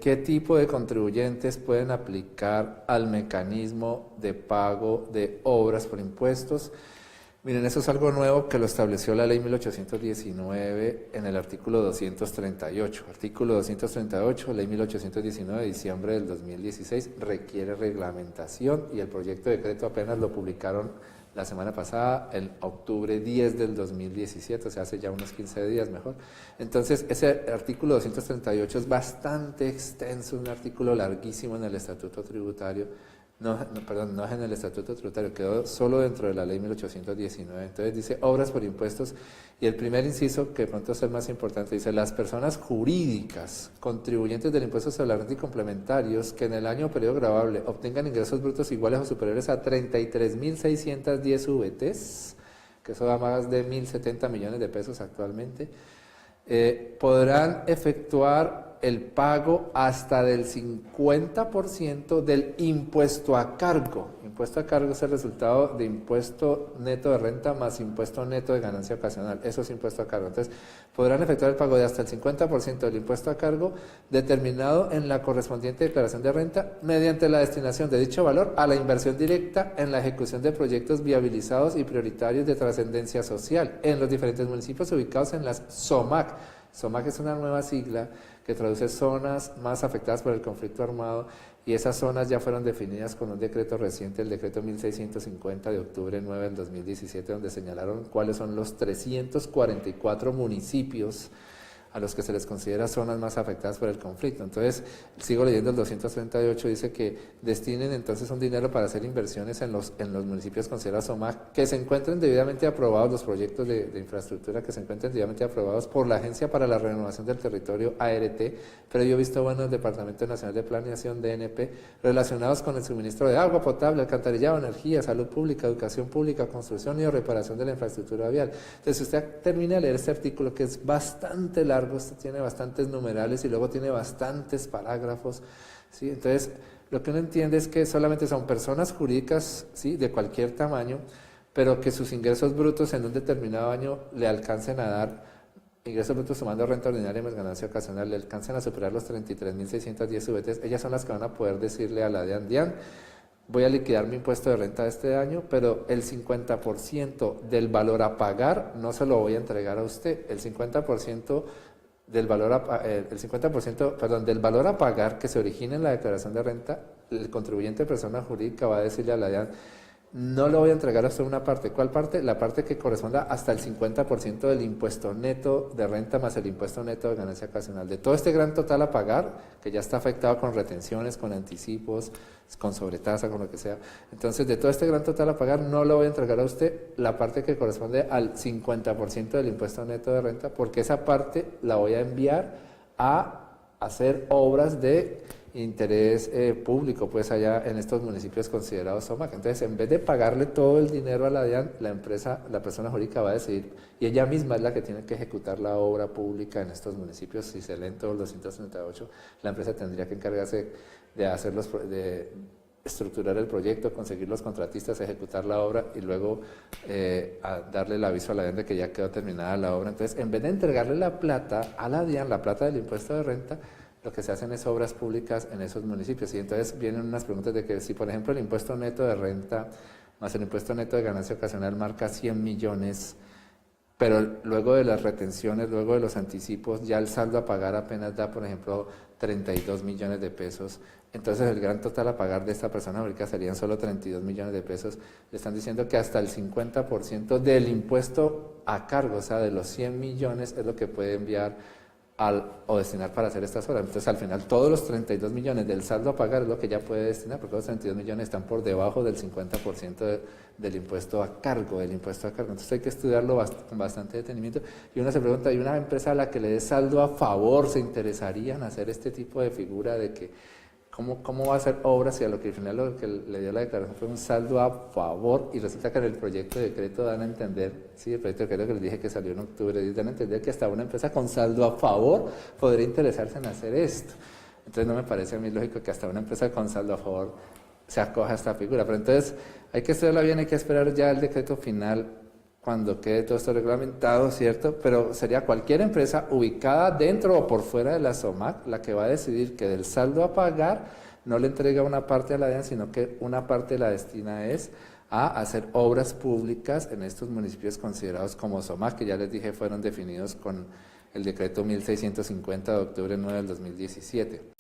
qué tipo de contribuyentes pueden aplicar al mecanismo de pago de obras por impuestos. Miren, eso es algo nuevo que lo estableció la ley 1819 en el artículo 238. Artículo 238, ley 1819 de diciembre del 2016, requiere reglamentación y el proyecto de decreto apenas lo publicaron la semana pasada, en octubre 10 del 2017, o sea, hace ya unos 15 días mejor. Entonces, ese artículo 238 es bastante extenso, un artículo larguísimo en el Estatuto Tributario. No es en el Estatuto Tributario, quedó solo dentro de la ley 1819. Entonces dice obras por impuestos, y el primer inciso, que de pronto es el más importante, dice las personas jurídicas contribuyentes del impuesto sobre la renta y complementarios que en el año o periodo gravable obtengan ingresos brutos iguales o superiores a 33.610 VTs, que eso da más de 1.070 millones de pesos actualmente, podrán efectuar el pago hasta del 50% del impuesto a cargo. Impuesto a cargo es el resultado de impuesto neto de renta más impuesto neto de ganancia ocasional. Eso es impuesto a cargo. Entonces, podrán efectuar el pago de hasta el 50% del impuesto a cargo determinado en la correspondiente declaración de renta mediante la destinación de dicho valor a la inversión directa en la ejecución de proyectos viabilizados y prioritarios de trascendencia social en los diferentes municipios ubicados en las SOMAC. SOMAC es una nueva sigla que traduce zonas más afectadas por el conflicto armado, y esas zonas ya fueron definidas con un decreto reciente, el decreto 1650 de octubre 9 del 2017, donde señalaron cuáles son los 344 municipios a los que se les considera zonas más afectadas por el conflicto. Entonces, sigo leyendo el 238, dice que destinen entonces un dinero para hacer inversiones en los municipios considerados SOMAC, que se encuentren debidamente aprobados, los proyectos de infraestructura que se encuentren debidamente aprobados por la Agencia para la Renovación del Territorio, ART, previo visto bueno del Departamento Nacional de Planeación, DNP, relacionados con el suministro de agua potable, alcantarillado, energía, salud pública, educación pública, construcción y reparación de la infraestructura vial. Entonces, si usted termina de leer este artículo, que es bastante largo, tiene bastantes numerales y luego tiene bastantes parágrafos, ¿sí? Entonces, lo que uno entiende es que solamente son personas jurídicas, ¿sí?, de cualquier tamaño, pero que sus ingresos brutos en un determinado año le alcancen a dar, ingresos brutos sumando renta ordinaria más ganancia ocasional, le alcancen a superar los 33.610 VTs. Ellas son las que van a poder decirle a la DIAN, voy a liquidar mi impuesto de renta de este año, pero el 50% del valor a pagar no se lo voy a entregar a usted. El 50% del valor del valor a pagar que se origine en la declaración de renta, el contribuyente persona jurídica va a decirle a la DIAN, no le voy a entregar a usted una parte. ¿Cuál parte? La parte que corresponda hasta el 50% del impuesto neto de renta más el impuesto neto de ganancia ocasional. De todo este gran total a pagar, que ya está afectado con retenciones, con anticipos, con sobretasa, con lo que sea. Entonces, de todo este gran total a pagar, no le voy a entregar a usted la parte que corresponde al 50% del impuesto neto de renta, porque esa parte la voy a enviar a hacer obras de interés público, pues allá en estos municipios considerados SOMAC. Entonces, en vez de pagarle todo el dinero a la DIAN, la persona jurídica va a decidir, y ella misma es la que tiene que ejecutar la obra pública en estos municipios. Si se leen todos los 238, la empresa tendría que encargarse de estructurar el proyecto, conseguir los contratistas, ejecutar la obra y luego darle el aviso a la DIAN de que ya quedó terminada la obra. Entonces, en vez de entregarle la plata a la DIAN, la plata del impuesto de renta, lo que se hacen es obras públicas en esos municipios. Y entonces vienen unas preguntas de que si, por ejemplo, el impuesto neto de renta más el impuesto neto de ganancia ocasional marca 100 millones, pero luego de las retenciones, luego de los anticipos, ya el saldo a pagar apenas da, por ejemplo, 32 millones de pesos. Entonces el gran total a pagar de esta persona jurídica serían solo 32 millones de pesos. Le están diciendo que hasta el 50% del impuesto a cargo, o sea, de los 100 millones, es lo que puede enviar o destinar para hacer estas obras. Entonces, al final, todos los 32 millones del saldo a pagar es lo que ya puede destinar, porque los 32 millones están por debajo del 50% del impuesto a cargo, Entonces, hay que estudiarlo con bastante detenimiento. Y uno se pregunta, ¿hay una empresa a la que le dé saldo a favor se interesaría en hacer este tipo de figura de que ¿Cómo va a hacer obras si a lo que al final lo que le dio la declaración fue un saldo a favor? Y resulta que en el proyecto de decreto dan a entender, sí, el proyecto de decreto que les dije que salió en octubre, dan a entender que hasta una empresa con saldo a favor podría interesarse en hacer esto. Entonces no me parece a mí lógico que hasta una empresa con saldo a favor se acoja a esta figura. Pero entonces hay que estudiarla bien, hay que esperar ya el decreto final cuando quede todo esto reglamentado, ¿cierto? Pero sería cualquier empresa ubicada dentro o por fuera de la SOMAC la que va a decidir que del saldo a pagar no le entrega una parte a la DIAN, sino que una parte la destina es a hacer obras públicas en estos municipios considerados como SOMAC, que ya les dije fueron definidos con el decreto 1650 de octubre 9 del 2017.